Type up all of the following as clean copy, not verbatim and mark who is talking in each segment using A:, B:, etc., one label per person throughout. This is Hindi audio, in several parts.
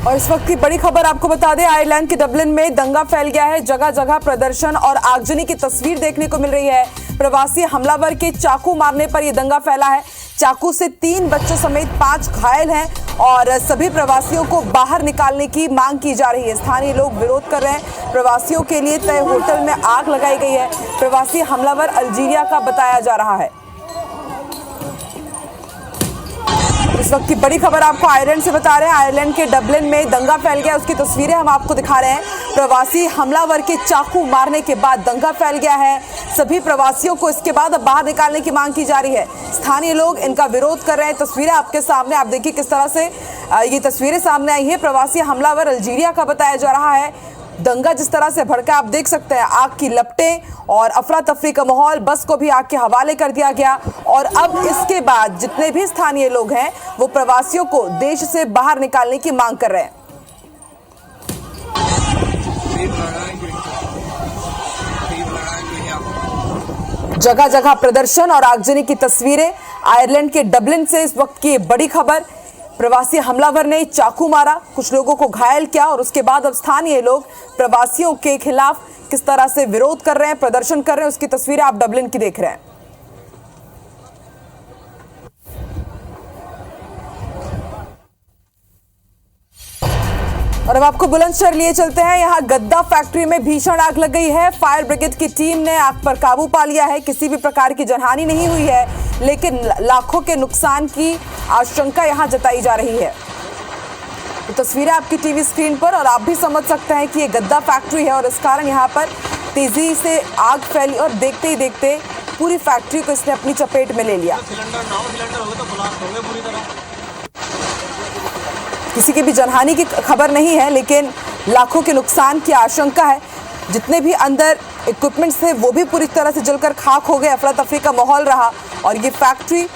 A: और इस वक्त की बड़ी खबर आपको बता दें, आयरलैंड के डबलिन में दंगा फैल गया है। जगह जगह प्रदर्शन और आगजनी की तस्वीर देखने को मिल रही है। प्रवासी हमलावर के चाकू मारने पर यह दंगा फैला है। चाकू से 3 बच्चों समेत 5 घायल हैं और सभी प्रवासियों को बाहर निकालने की मांग की जा रही है। स्थानीय लोग विरोध कर रहे हैं। प्रवासियों के लिए तय होटल में आग लगाई गई है। प्रवासी हमलावर अल्जीरिया का बताया जा रहा है। इस वक्त की बड़ी खबर आपको आयरलैंड से बता रहे हैं। आयरलैंड के डबलिन में दंगा फैल गया, उसकी तस्वीरें हम आपको दिखा रहे हैं। प्रवासी हमलावर के चाकू मारने के बाद दंगा फैल गया है। सभी प्रवासियों को इसके बाद अब बाहर निकालने की मांग की जा रही है। स्थानीय लोग इनका विरोध कर रहे हैं। तस्वीरें आपके सामने, आप देखिए किस तरह से ये तस्वीरें सामने आई है। प्रवासी हमलावर अल्जीरिया का बताया जा रहा है। दंगा जिस तरह से भड़का आप देख सकते हैं, आग की लपटें और अफरा तफरी का माहौल। बस को भी आग के हवाले कर दिया गया और अब इसके बाद जितने भी स्थानीय लोग हैं वो प्रवासियों को देश से बाहर निकालने की मांग कर रहे हैं। जगह जगह प्रदर्शन और आगजनी की तस्वीरें। आयरलैंड के डबलिन से इस वक्त की बड़ी खबर। प्रवासी हमलावर ने चाकू मारा, कुछ लोगों को घायल किया और उसके बाद अब स्थानीय लोग प्रवासियों के खिलाफ किस तरह से विरोध कर रहे हैं, प्रदर्शन कर रहे हैं, उसकी तस्वीरें आप डबलिन की देख रहे हैं। और अब आपको बुलंदशहर लिए चलते हैं। यहां गद्दा फैक्ट्री में भीषण आग लग गई है। फायर ब्रिगेड की टीम ने आग पर काबू पा लिया है। किसी भी प्रकार की जनहानि नहीं हुई है, लेकिन लाखों के नुकसान की आशंका यहां जताई जा रही है। तो तस्वीरें आपकी टीवी स्क्रीन पर और आप भी समझ सकते हैं कि ये गद्दा फैक्ट्री है और इस कारण यहां पर तेजी से आग फैली और देखते ही देखते पूरी फैक्ट्री को इसने अपनी चपेट में ले लिया। किसी की भी जनहानि की खबर नहीं है, लेकिन लाखों के नुकसान की आशंका है। जितने भी अंदर इक्विपमेंट्स थे वो भी पूरी तरह से जलकर खाक हो गए। अफरा तफरी का माहौल रहा और ये फैक्ट्री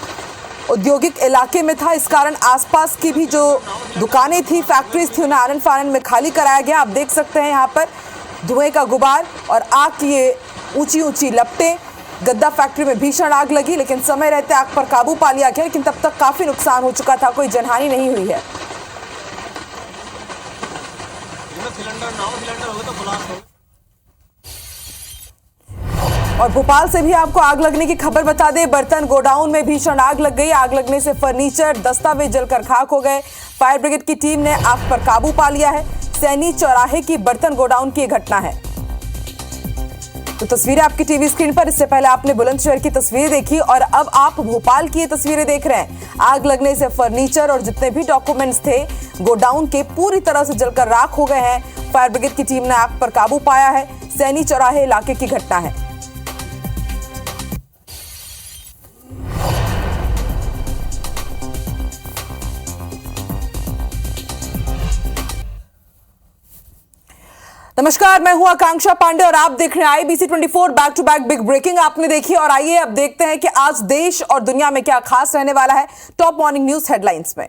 A: औद्योगिक इलाके में था, इस कारण आसपास की भी जो दुकानें थी, फैक्ट्रीज थी, उन्हें आनन फानन में खाली कराया गया। आप देख सकते हैं यहाँ पर धुएं का गुबार और आग की ये ऊंची ऊंची लपटें। गद्दा फैक्ट्री में भीषण आग लगी, लेकिन समय रहते आग पर काबू पा लिया गया, लेकिन तब तक काफी नुकसान हो चुका था, कोई जनहानि नहीं हुई है। और भोपाल से भी आपको आग लगने की खबर बता दें। बर्तन गोडाउन में भीषण आग लग गई। आग लगने से फर्नीचर, दस्तावेज जलकर खाक हो गए। फायर ब्रिगेड की टीम ने आग पर काबू पा लिया है। सैनी चौराहे की बर्तन गोडाउन की घटना है। तो तस्वीरें आपकी टीवी स्क्रीन पर। इससे पहले आपने बुलंदशहर की तस्वीरें देखी और अब आप भोपाल की ये तस्वीरें देख रहे हैं। आग लगने से फर्नीचर और जितने भी डॉक्यूमेंट्स थे गोडाउन के पूरी तरह से जलकर राख हो गए हैं। फायर ब्रिगेड की टीम ने आग पर काबू पाया है। सैनी चौराहे इलाके की घटना है। नमस्कार, मैं हूं आकांक्षा पांडे और आप देख रहे हैं IBC 24 back to back big breaking आपने देखी। और आइए अब देखते हैं कि आज देश और दुनिया में क्या खास रहने वाला है टॉप मॉर्निंग न्यूज हेडलाइंस में।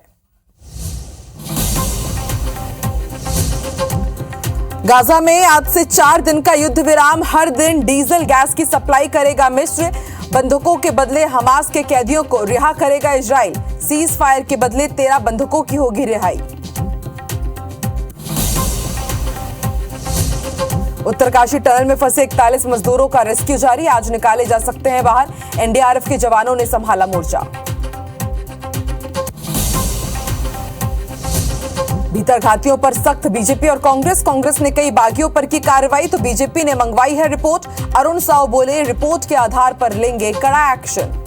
A: गाजा में आज से 4 दिन का युद्ध विराम। हर दिन डीजल गैस की सप्लाई करेगा मिस्र। बंधकों के बदले हमास के कैदियों को रिहा करेगा इजराइल। सीज फायर के बदले 13 बंधकों की होगी रिहाई। उत्तरकाशी टनल में फंसे 41 मजदूरों का रेस्क्यू जारी। आज निकाले जा सकते हैं बाहर। NDRF के जवानों ने संभाला मोर्चा। भीतरघातियों पर सख्त बीजेपी और कांग्रेस ने कई बागियों पर की कार्रवाई, तो बीजेपी ने मंगवाई है रिपोर्ट। अरुण साव बोले रिपोर्ट के आधार पर लेंगे कड़ा एक्शन।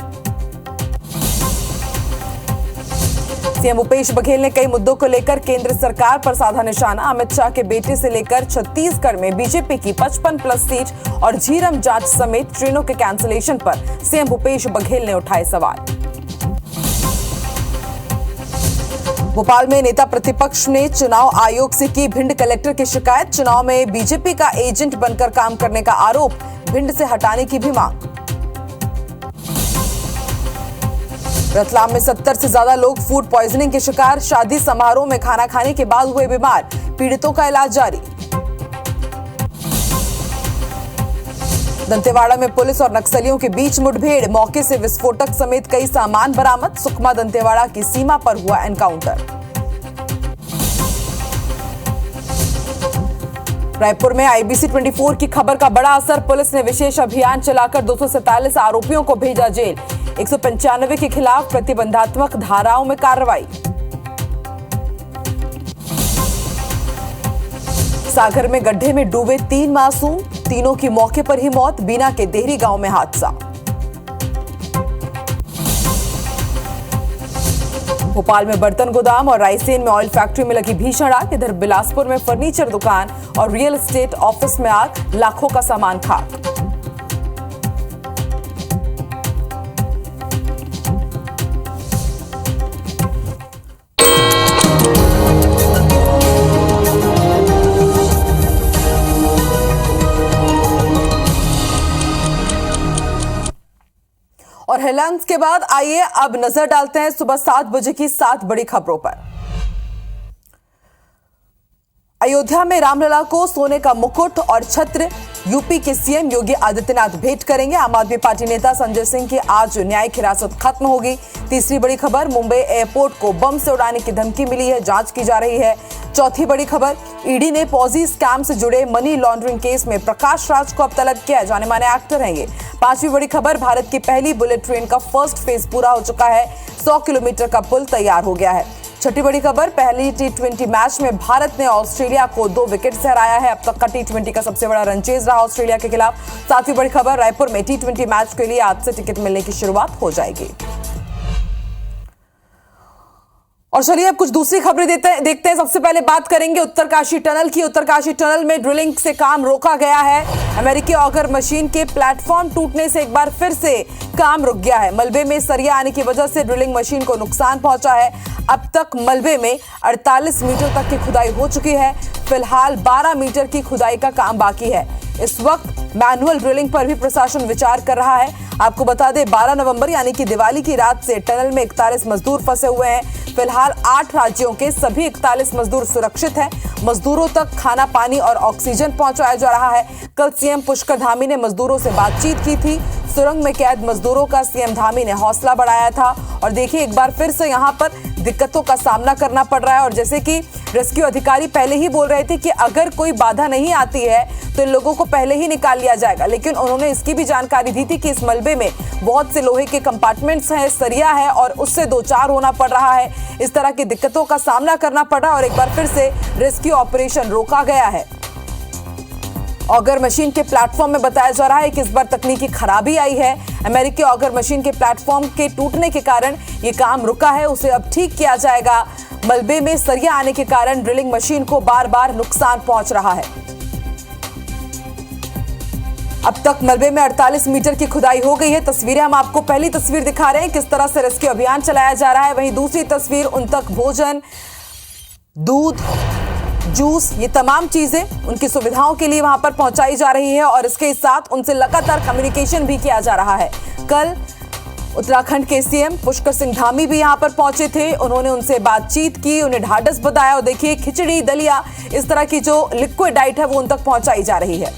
A: सीएम भूपेश बघेल ने कई मुद्दों को लेकर केंद्र सरकार पर साधा निशाना। अमित शाह के बेटे से लेकर छत्तीसगढ़ में बीजेपी की 55+ सीट और झीरम जांच समेत ट्रेनों के कैंसिलेशन पर सीएम भूपेश बघेल ने उठाए सवाल। भोपाल में नेता प्रतिपक्ष ने चुनाव आयोग से की भिंड कलेक्टर की शिकायत। चुनाव में बीजेपी का एजेंट बनकर काम करने का आरोप, भिंड से हटाने की भी मांग। रतलाम में 70 से ज्यादा लोग फूड पॉइजनिंग के शिकार। शादी समारोह में खाना खाने के बाद हुए बीमार, पीड़ितों का इलाज जारी। दंतेवाड़ा में पुलिस और नक्सलियों के बीच मुठभेड़, मौके से विस्फोटक समेत कई सामान बरामद। सुकमा दंतेवाड़ा की सीमा पर हुआ एनकाउंटर। रायपुर में IBC 24 की खबर का बड़ा असर। पुलिस ने विशेष अभियान चलाकर 247 आरोपियों को भेजा जेल। 195 के खिलाफ प्रतिबंधात्मक धाराओं में कार्रवाई। सागर में गड्ढे में डूबे 3 मासूम, तीनों की मौके पर ही मौत। बीना के देहरी गांव में हादसा। भोपाल में बर्तन गोदाम और रायसेन में ऑयल फैक्ट्री में लगी भीषण आग। इधर बिलासपुर में फर्नीचर दुकान और रियल एस्टेट ऑफिस में आग, लाखों का सामान खाक। और हेडलाइंस के बाद आइए अब नजर डालते हैं सुबह 7 बजे की 7 बड़ी खबरों पर। अयोध्या में रामलला को सोने का मुकुट और छत्र यूपी के सीएम योगी आदित्यनाथ भेंट करेंगे। आम आदमी पार्टी नेता संजय सिंह की आज न्यायिक हिरासत खत्म होगी। तीसरी बड़ी खबर, मुंबई एयरपोर्ट को बम से उड़ाने की धमकी मिली है, जांच की जा रही है। चौथी बड़ी खबर, ईडी ने पॉजी स्कैम से जुड़े मनी लॉन्ड्रिंग केस में प्रकाश राज को अब तलब किया है, जाने माने एक्टर हैं ये। पांचवी बड़ी खबर, भारत की पहली बुलेट ट्रेन का फर्स्ट फेज पूरा हो चुका है, 100 किलोमीटर का पुल तैयार हो गया है। छठी बड़ी खबर, पहली T20 मैच में भारत ने ऑस्ट्रेलिया को 2 विकेट से हराया है। अब तक का T20 का सबसे बड़ा रन चेज रहा ऑस्ट्रेलिया के खिलाफ। सातवीं बड़ी खबर, रायपुर में T20 मैच के लिए आज से टिकट मिलने की शुरुआत हो जाएगी। और चलिए अब कुछ दूसरी खबरें देखते हैं। सबसे पहले बात करेंगे उत्तरकाशी टनल की। उत्तरकाशी टनल में ड्रिलिंग से काम रोका गया है। अमेरिकी ऑगर मशीन के प्लेटफॉर्म टूटने से एक बार फिर से काम रुक गया है। मलबे में सरिया आने की वजह से ड्रिलिंग मशीन को नुकसान पहुंचा है। अब तक मलबे में 48 मीटर तक की खुदाई हो चुकी है। फिलहाल 12 मीटर की खुदाई का काम बाकी है। इस वक्त मैनुअल ड्रिलिंग पर भी प्रशासन विचार कर रहा है। आपको बता दें 12 नवंबर यानी कि दिवाली की रात से टनल में 41 मजदूर फंसे हुए हैं। फिलहाल 8 राज्यों के सभी 41 मजदूर सुरक्षित हैं। मजदूरों तक खाना, पानी और ऑक्सीजन पहुंचाया जा रहा है। कल सीएम पुष्कर धामी ने मजदूरों से बातचीत की थी। सुरंग में कैद मजदूरों का सीएम धामी ने हौसला बढ़ाया था। और देखिए एक बार फिर से यहाँ पर दिक्कतों का सामना करना पड़ रहा है। और जैसे कि रेस्क्यू अधिकारी पहले ही बोल रहे थे कि अगर कोई बाधा नहीं आती है तो इन लोगों को पहले ही निकाल लिया जाएगा, लेकिन उन्होंने इसकी भी जानकारी दी थी कि इस मलबे में बहुत से लोहे के कंपार्टमेंट्स हैं, सरिया है और उससे 2-4 होना पड़ रहा है। इस तरह की दिक्कतों का सामना करना पड़ रहा है और एक बार फिर से रेस्क्यू ऑपरेशन रोका गया है। ऑगर मशीन के प्लेटफॉर्म में बताया जा रहा है कि इस बार तकनीकी खराबी आई है। अमेरिकी ऑगर मशीन के प्लेटफॉर्म के टूटने के कारण ये काम रुका है, उसे अब ठीक किया जाएगा। मलबे में सरिया आने के कारण ड्रिलिंग मशीन को बार बार नुकसान पहुंच रहा है। अब तक मलबे में 48 मीटर की खुदाई हो गई है। तस्वीरें हम आपको पहली तस्वीर दिखा रहे हैं किस तरह से रेस्क्यू अभियान चलाया जा रहा है। वहीं दूसरी तस्वीर, उन तक भोजन, दूध, जूस, ये तमाम चीजें उनकी सुविधाओं के लिए वहां पर पहुंचाई जा रही है और इसके साथ उनसे लगातार कम्युनिकेशन भी किया जा रहा है। कल उत्तराखंड के सीएम पुष्कर सिंह धामी भी यहां पर पहुंचे थे। उन्होंने उनसे बातचीत की, उन्हें ढाढ़स बताया और देखिए खिचड़ी, दलिया, इस तरह की जो लिक्विड डाइट है वो उन तक पहुंचाई जा रही है।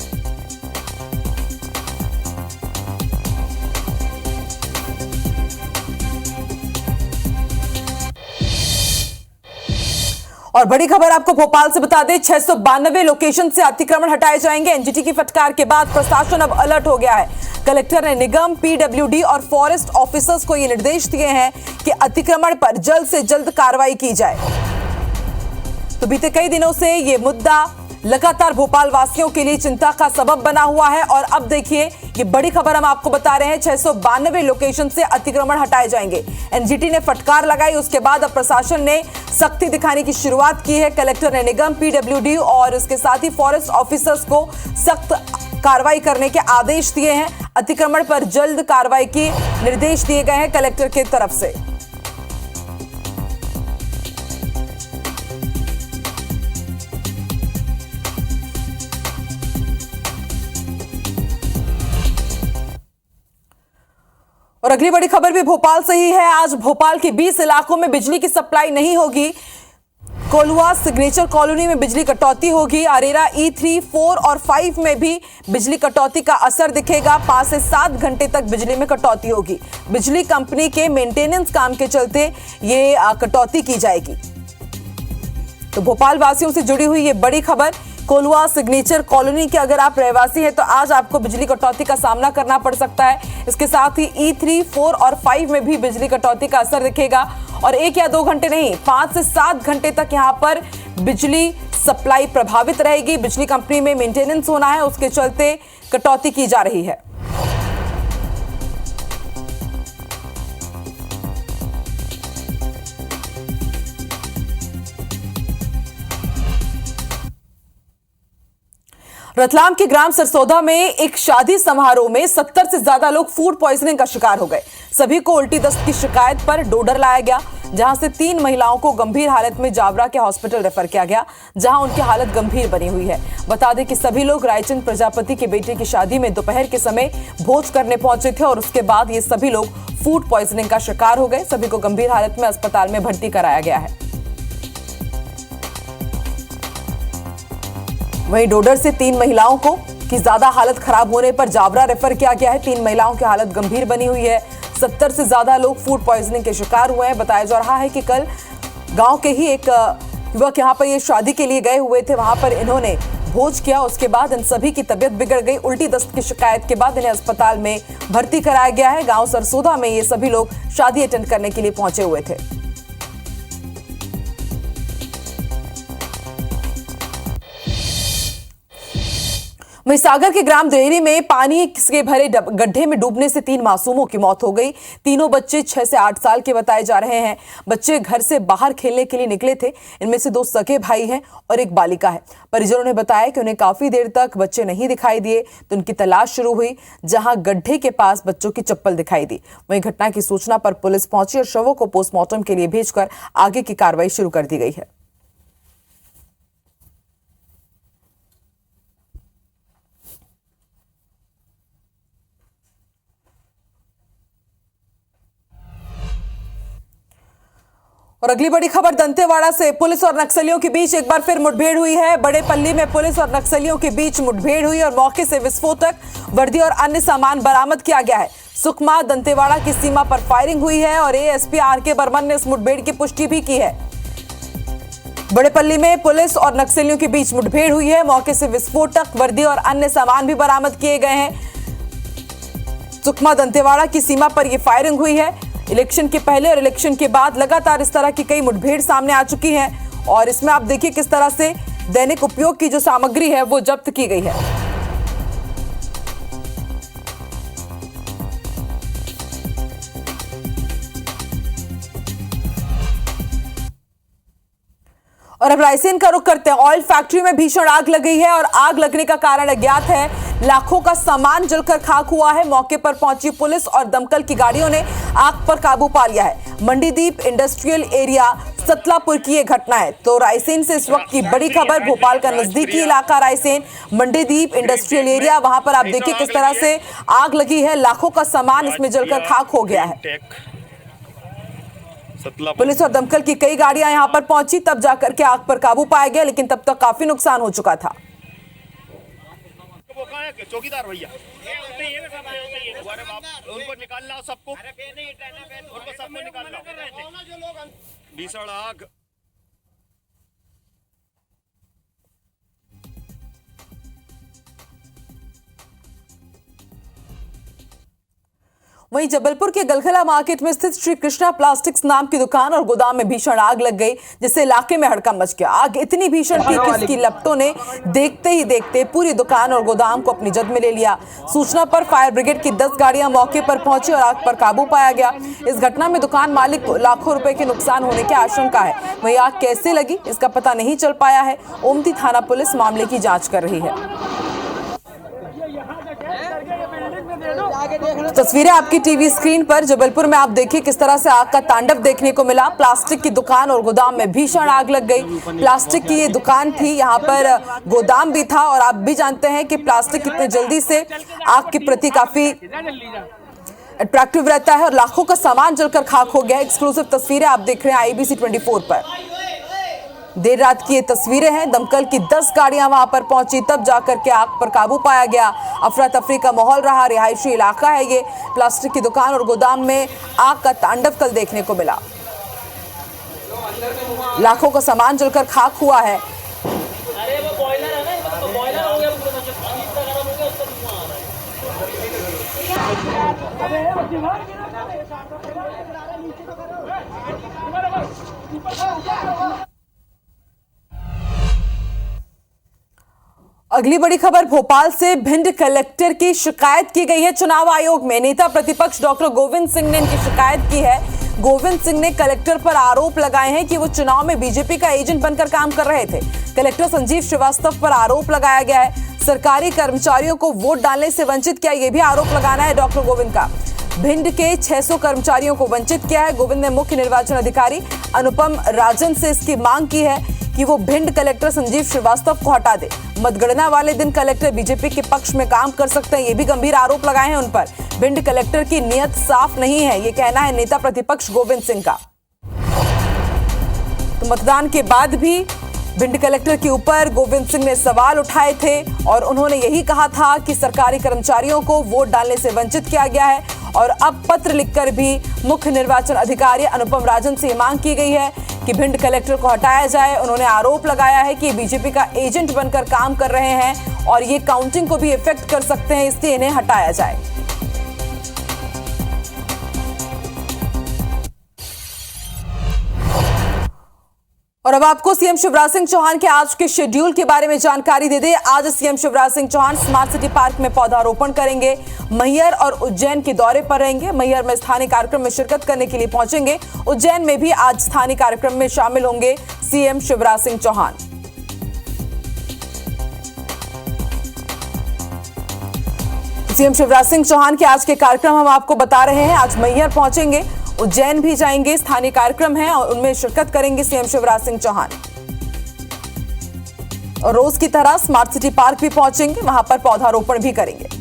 A: और बड़ी खबर आपको भोपाल से बता दें, 692 लोकेशन से अतिक्रमण हटाए जाएंगे। एनजीटी की फटकार के बाद प्रशासन अब अलर्ट हो गया है। कलेक्टर ने निगम, पीडब्ल्यूडी और फॉरेस्ट ऑफिसर्स को ये निर्देश दिए हैं कि अतिक्रमण पर जल्द से जल्द कार्रवाई की जाए। तो बीते कई दिनों से ये मुद्दा लगातार भोपाल वासियों के लिए चिंता का सबब बना हुआ है और अब देखिए ये बड़ी खबर हम आपको बता रहे हैं, 692 लोकेशन से अतिक्रमण हटाए जाएंगे। एनजीटी ने फटकार लगाई, उसके बाद अब प्रशासन ने सख्ती दिखाने की शुरुआत की है। कलेक्टर ने निगम, पीडब्ल्यूडी और इसके साथ ही फॉरेस्ट ऑफिसर्स को सख्त कार्रवाई करने के आदेश दिए हैं। अतिक्रमण पर जल्द कार्रवाई के निर्देश दिए गए हैं कलेक्टर की तरफ से। और अगली बड़ी खबर भी भोपाल से ही है। आज भोपाल के 20 इलाकों में बिजली की सप्लाई नहीं होगी। कोलुआ सिग्नेचर कॉलोनी में बिजली कटौती होगी। अरेरा E3, 4 और 5 में भी बिजली कटौती का असर दिखेगा। 5 से 7 घंटे तक बिजली में कटौती होगी। बिजली कंपनी के मेंटेनेंस काम के चलते ये कटौती की जाएगी। तो भोपाल वासियों से जुड़ी हुई ये बड़ी खबर, कोलवा सिग्नेचर कॉलोनी के अगर आप रहवासी हैं तो आज आपको बिजली कटौती का सामना करना पड़ सकता है। इसके साथ ही E3, 4 और 5 में भी बिजली कटौती का असर दिखेगा और 1 या 2 घंटे नहीं 5 से 7 घंटे तक यहां पर बिजली सप्लाई प्रभावित रहेगी। बिजली कंपनी में मेंटेनेंस होना है, उसके चलते कटौती की जा रही है। रतलाम के ग्राम सरसौदा में एक शादी समारोह में 70 से ज्यादा लोग फूड पॉइजनिंग का शिकार हो गए। सभी को उल्टी दस्त की शिकायत पर डोडर लाया गया, जहां से 3 महिलाओं को गंभीर हालत में जावरा के हॉस्पिटल रेफर किया गया, जहां उनकी हालत गंभीर बनी हुई है। बता दें कि सभी लोग रायचंद प्रजापति के बेटे की शादी में दोपहर के समय भोज करने पहुंचे थे और उसके बाद ये सभी लोग फूड पॉइजनिंग का शिकार हो गए। सभी को गंभीर हालत में अस्पताल में भर्ती कराया गया है। वहीं डोडर से 3 महिलाओं को की ज्यादा हालत खराब होने पर जावरा रेफर किया गया है। 3 महिलाओं की हालत गंभीर बनी हुई है। 70 से ज्यादा लोग फूड पॉइजनिंग के शिकार हुए हैं। बताया जा रहा है कि कल गांव के ही एक युवक यहां पर ये शादी के लिए गए हुए थे, वहां पर इन्होंने भोज किया। उसके बाद इन सभी की तबीयत बिगड़ गई। उल्टी दस्त की शिकायत के बाद इन्हें अस्पताल में भर्ती कराया गया है। गांव सरसौदा में ये सभी लोग शादी अटेंड करने के लिए पहुंचे हुए थे। वहीं सागर के ग्राम देहरी में पानी के भरे गड्ढे में डूबने से 3 मासूमों की मौत हो गई। तीनों बच्चे 6 से 8 साल के बताए जा रहे हैं। बच्चे घर से बाहर खेलने के लिए निकले थे। इनमें से 2 सगे भाई हैं और एक बालिका है। परिजनों ने बताया कि उन्हें काफी देर तक बच्चे नहीं दिखाई दिए, तो उनकी तलाश शुरू हुई, जहां गड्ढे के पास बच्चों की चप्पल दिखाई दी। वहीं घटना की सूचना पर पुलिस पहुंची और शवों को पोस्टमार्टम के लिए भेजकर आगे की कार्रवाई शुरू कर दी गई है। और अगली बड़ी खबर दंतेवाड़ा से। पुलिस और नक्सलियों के बीच एक बार फिर मुठभेड़ हुई है। बड़े पल्ली में पुलिस और नक्सलियों के बीच मुठभेड़ हुई और मौके से विस्फोटक, वर्दी और अन्य सामान बरामद किया गया है। सुकमा दंतेवाड़ा की सीमा पर फायरिंग हुई है और एएसपी आरके बर्मन ने इस मुठभेड़ की पुष्टि भी की है। बड़े पल्ली में पुलिस और नक्सलियों के बीच मुठभेड़ हुई है। मौके से विस्फोटक, वर्दी और अन्य सामान भी बरामद किए गए हैं। सुकमा दंतेवाड़ा की सीमा पर यह फायरिंग हुई है। इलेक्शन के पहले और इलेक्शन के बाद लगातार इस तरह की कई मुठभेड़ सामने आ चुकी है और इसमें आप देखिए किस तरह से दैनिक उपयोग की जो सामग्री है वो जब्त की गई है। और अब रायसेन का रुख करते हैं। ऑयल फैक्ट्री में भीषण आग लग गई है और आग लगने का कारण अज्ञात है। लाखों का सामान जलकर खाक हुआ है। मौके पर पहुंची पुलिस और दमकल की गाड़ियों ने आग पर काबू पा लिया है। मंडीदीप इंडस्ट्रियल एरिया सतलापुर की यह घटना है। तो रायसेन से इस वक्त की बड़ी खबर, भोपाल का नजदीकी इलाका रायसेन, मंडीदीप इंडस्ट्रियल एरिया, वहां पर आप देखिए किस तरह से आग लगी है। लाखों का सामान इसमें जलकर खाक हो गया है। पुलिस और दमकल की कई गाड़ियां यहां पर पहुंची, तब जाकर के आग पर काबू पाया गया, लेकिन तब तक काफी नुकसान हो चुका था।
B: चौकीदार भैया उनको निकालना, सबको निकालना। भीषण आग।
A: वहीं जबलपुर के गलगला मार्केट में स्थित श्री कृष्णा प्लास्टिक्स नाम की दुकान और गोदाम में भीषण आग लग गई, जिससे इलाके में हड़कंप मच गया। आग इतनी भीषण थी कि इसकी लपटों ने देखते ही देखते पूरी दुकान और गोदाम को अपनी जद में ले लिया। सूचना पर फायर ब्रिगेड की 10 गाड़ियां मौके पर पहुंची और आग पर काबू पाया गया। इस घटना में दुकान मालिक को लाखों रुपए के नुकसान होने की आशंका है। वहीं आग कैसे लगी इसका पता नहीं चल पाया है। ओमती थाना पुलिस मामले की जांच कर रही है। तस्वीरें आपकी टीवी स्क्रीन पर। जबलपुर में आप देखिए किस तरह से आग का तांडव देखने को मिला। प्लास्टिक की दुकान और गोदाम में भीषण आग लग गई। प्लास्टिक की ये दुकान थी, यहाँ पर गोदाम भी था और आप भी जानते हैं कि प्लास्टिक कितने जल्दी से आग के प्रति काफी अट्रैक्टिव रहता है और लाखों का सामान जलकर खाक हो गया। एक्सक्लूसिव तस्वीरें आप देख रहे हैं IBC 24 पर। देर रात की ये तस्वीरें हैं। दमकल की 10 गाड़ियां वहां पर पहुंची, तब जाकर के आग पर काबू पाया गया। अफरा तफरी का माहौल रहा। रिहायशी इलाका है ये। प्लास्टिक की दुकान और गोदाम में आग का तांडव कल देखने को मिला। लाखों का सामान जलकर खाक हुआ है। अगली बड़ी खबर भोपाल से। भिंड कलेक्टर की शिकायत की गई है चुनाव आयोग में। नेता प्रतिपक्ष डॉक्टर गोविंद सिंह ने इनकी शिकायत की है। गोविंद सिंह ने कलेक्टर पर आरोप लगाए हैं कि वो चुनाव में बीजेपी का एजेंट बनकर काम कर रहे थे। कलेक्टर संजीव श्रीवास्तव पर आरोप लगाया गया है। सरकारी कर्मचारियों को वोट डालने से वंचित किया, यह भी आरोप लगाना है डॉक्टर गोविंद का। भिंड के 600 कर्मचारियों को वंचित किया है। गोविंद ने मुख्य निर्वाचन अधिकारी अनुपम राजन से इसकी मांग की है कि वो भिंड कलेक्टर संजीव श्रीवास्तव को हटा दे। मतगणना वाले दिन कलेक्टर बीजेपी के पक्ष में काम कर सकते हैं, ये भी गंभीर आरोप लगाए हैं उन पर। भिंड कलेक्टर की नीयत साफ नहीं है, ये कहना है नेता प्रतिपक्ष गोविंद सिंह का। तो मतदान के बाद भी भिंड कलेक्टर के ऊपर गोविंद सिंह ने सवाल उठाए थे और उन्होंने यही कहा था कि सरकारी कर्मचारियों को वोट डालने से वंचित किया गया है और अब पत्र लिखकर भी मुख्य निर्वाचन अधिकारी अनुपम राजन से मांग की गई है कि भिंड कलेक्टर को हटाया जाए। उन्होंने आरोप लगाया है कि बीजेपी का एजेंट बनकर काम कर रहे हैं और ये काउंटिंग को भी इफेक्ट कर सकते हैं, इसलिए इन्हें हटाया जाए। और अब आपको सीएम शिवराज सिंह चौहान के आज के शेड्यूल के बारे में जानकारी दे दें। आज CM Shivraj Singh Chouhan smart city park में पौधारोपण करेंगे। मैहर और उज्जैन के दौरे पर रहेंगे। मैहर में स्थानीय कार्यक्रम में शिरकत करने के लिए पहुंचेंगे। उज्जैन में भी आज स्थानीय कार्यक्रम में शामिल होंगे सीएम शिवराज सिंह चौहान। सीएम शिवराज सिंह चौहान के आज के कार्यक्रम हम आपको बता रहे हैं। आज मैहर पहुंचेंगे, उज्जैन भी जाएंगे, स्थानीय कार्यक्रम है और उनमें शिरकत करेंगे सीएम शिवराज सिंह चौहान। और रोज की तरह स्मार्ट सिटी पार्क भी पहुंचेंगे, वहां पर पौधारोपण भी करेंगे।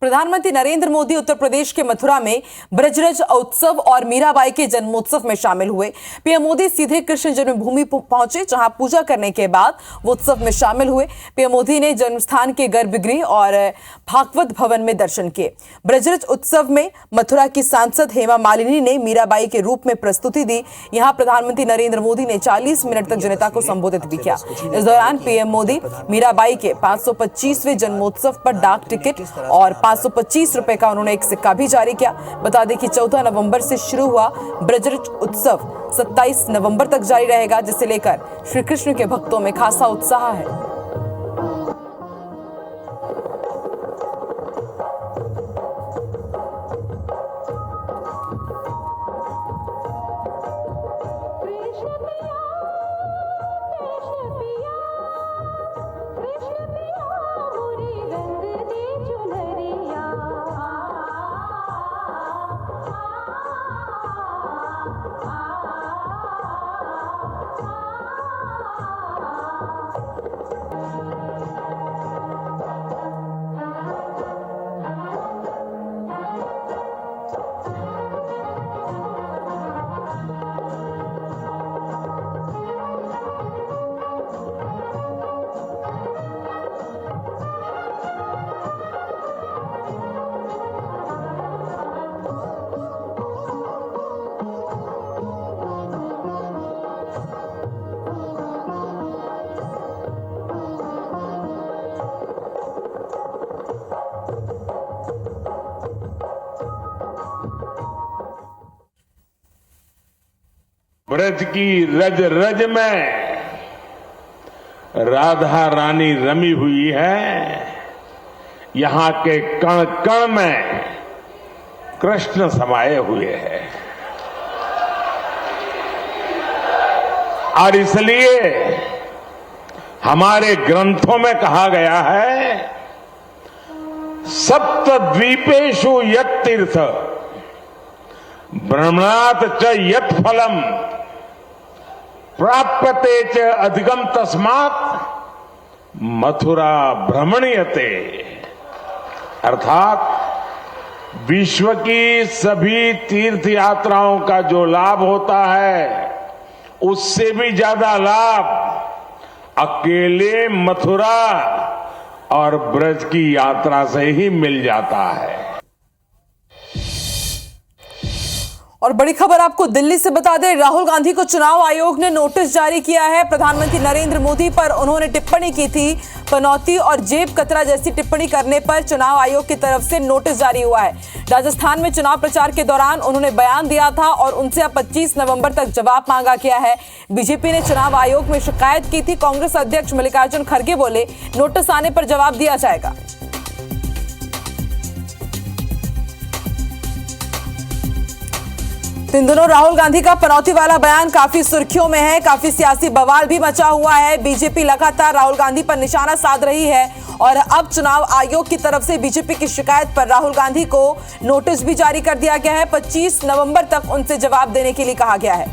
A: प्रधानमंत्री नरेंद्र मोदी उत्तर प्रदेश के मथुरा में ब्रजरज उत्सव और मीराबाई के जन्मोत्सव में शामिल हुए। पीएम मोदी सीधे कृष्ण जन्मभूमि पहुंचे, जहां पूजा करने के बाद वो उत्सव में शामिल हुए। पीएम मोदी ने जन्मस्थान के गर्भगृह और भागवत भवन में दर्शन किए। ब्रजरज उत्सव में मथुरा की सांसद हेमा मालिनी ने मीराबाई के रूप में प्रस्तुति दी। यहां प्रधानमंत्री नरेंद्र मोदी ने 40 मिनट तक जनता को संबोधित भी किया। इस दौरान पीएम मोदी मीराबाई के 525वें जन्मोत्सव पर डाक टिकट और 525 रुपए का उन्होंने एक सिक्का भी जारी किया। बता दें कि 14 नवंबर से शुरू हुआ ब्रजरज उत्सव 27 नवंबर तक जारी रहेगा, जिसे लेकर श्री कृष्ण के भक्तों में खासा उत्साह है।
C: ब्रज की रज रज में राधा रानी रमी हुई है। यहां के कण कण में कृष्ण समाये हुए हैं और इसलिए हमारे ग्रंथों में कहा गया है, सप्त द्वीपेषु यत् तीर्थ ब्रह्मणात् च यत् फलम प्राप्यते च अधिगम तस्मात् मथुरा भ्रमणीयते। अर्थात विश्व की सभी तीर्थ यात्राओं का जो लाभ होता है, उससे भी ज्यादा लाभ अकेले मथुरा और ब्रज की यात्रा से ही मिल जाता है।
A: और बड़ी खबर आपको दिल्ली से बता दें, राहुल गांधी को चुनाव आयोग ने नोटिस जारी किया है। प्रधानमंत्री नरेंद्र मोदी पर उन्होंने टिप्पणी की थी। पनौती और जेब कतरा जैसी टिप्पणी करने पर चुनाव आयोग की तरफ से नोटिस जारी हुआ है। राजस्थान में चुनाव प्रचार के दौरान उन्होंने बयान दिया था और उनसे अब 25 नवंबर तक जवाब मांगा गया है। बीजेपी ने चुनाव आयोग में शिकायत की थी। कांग्रेस अध्यक्ष मल्लिकार्जुन खड़गे बोले, नोटिस आने पर जवाब दिया जाएगा। इन दिनों राहुल गांधी का पनौती वाला बयान काफी सुर्खियों में है, काफी सियासी बवाल भी मचा हुआ है। बीजेपी लगातार राहुल गांधी पर निशाना साध रही है और अब चुनाव आयोग की तरफ से बीजेपी की शिकायत पर राहुल गांधी को नोटिस भी जारी कर दिया गया है। 25 नवंबर तक उनसे जवाब देने के लिए कहा गया है।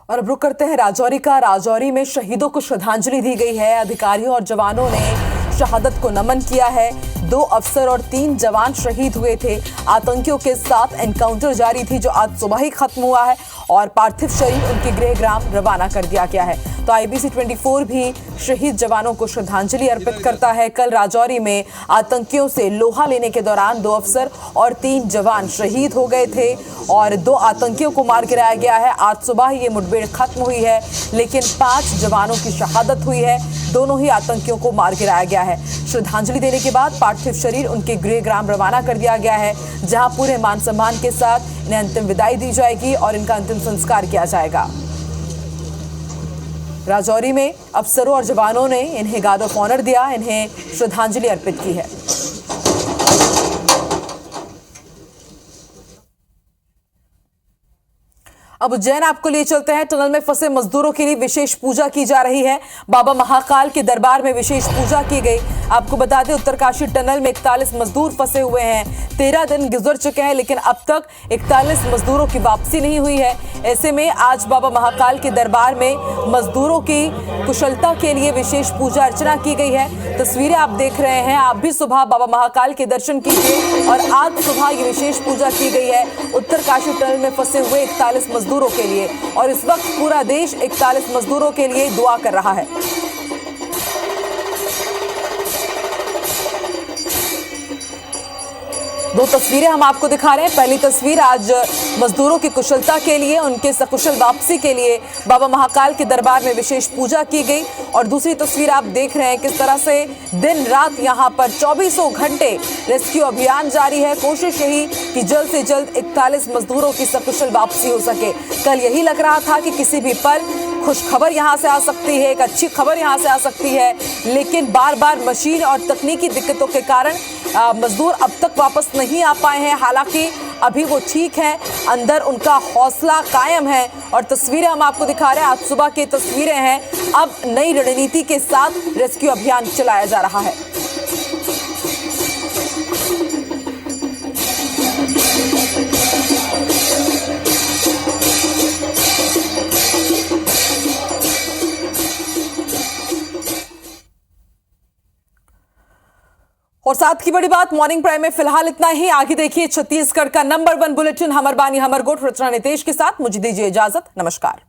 A: और अब रुक करते हैं राजौरी का। राजौरी में शहीदों को श्रद्धांजलि दी गई है। अधिकारियों और जवानों ने शहादत को नमन किया है। 2 अफसर और 3 जवान शहीद हुए थे। आतंकियों के साथ एनकाउंटर जारी थी जो आज सुबह ही खत्म हुआ है और पार्थिव शरीर उनके गृह ग्राम रवाना कर दिया गया है। तो IBC 24 भी शहीद जवानों को श्रद्धांजलि अर्पित करता है। कल राजौरी में आतंकियों से लोहा लेने के दौरान 2 अफसर और 3 जवान शहीद हो गए थे और 2 आतंकियों को मार गिराया गया है। आज सुबह ये मुठभेड़ खत्म हुई है, लेकिन 5 जवानों की शहादत हुई है। दोनों ही आतंकियों को मार गिराया गया है। श्रद्धांजलि देने के बाद पार्थिव शरीर उनके गृह ग्राम रवाना कर दिया गया है, जहां पूरे मान सम्मान के साथ इन्हें अंतिम विदाई दी जाएगी और इनका अंतिम संस्कार किया जाएगा। राजौरी में अफसरों और जवानों ने इन्हें गार्ड ऑफ ऑनर दिया, इन्हें श्रद्धांजलि अर्पित की है। अब उज्जैन आपको लिए चलते हैं। टनल में फंसे मजदूरों के लिए विशेष पूजा की जा रही है। बाबा महाकाल के दरबार में विशेष पूजा की गई। आपको बता दें, उत्तरकाशी टनल में 41 मजदूर फंसे हुए हैं। 13 दिन गुजर चुके हैं, लेकिन अब तक 41 मजदूरों की वापसी नहीं हुई है। ऐसे में आज बाबा महाकाल के दरबार में मजदूरों की कुशलता के लिए विशेष पूजा अर्चना की गई है। तस्वीरें आप देख रहे हैं। आप भी सुबह बाबा महाकाल के दर्शन कीजिए और आज सुबह ये विशेष पूजा की गई है उत्तरकाशी टनल में फंसे हुए 41 मजदूरों के लिए। और इस वक्त पूरा देश 41 मजदूरों के लिए दुआ कर रहा है। दो तस्वीरें हम आपको दिखा रहे हैं। पहली तस्वीर आज मजदूरों की कुशलता के लिए, उनके सकुशल वापसी के लिए बाबा महाकाल के दरबार में विशेष पूजा की गई। और दूसरी तस्वीर आप देख रहे हैं किस तरह से दिन रात यहां पर 24 घंटे रेस्क्यू अभियान जारी है। कोशिश यही कि जल्द से जल्द 41 मजदूरों की सकुशल वापसी हो सके। कल यही लग रहा था कि किसी भी पल खुश खबर यहां से आ सकती है, एक अच्छी खबर यहां से आ सकती है, लेकिन बार बार मशीन और तकनीकी दिक्कतों के कारण मजदूर अब तक वापस नहीं आ पाए हैं। हालांकि अभी वो ठीक हैं, अंदर उनका हौसला कायम है। और तस्वीरें हम आपको दिखा रहे हैं, आज सुबह की तस्वीरें हैं। अब नई रणनीति के साथ रेस्क्यू अभियान चलाया जा रहा है। और साथ की बड़ी बात, मॉर्निंग प्राइम में फिलहाल इतना ही। आगे देखिए छत्तीसगढ़ का नंबर 1 बुलेटिन हमर बानी हमर गोठ रचना नितेश के साथ। मुझे दीजिए इजाजत। नमस्कार।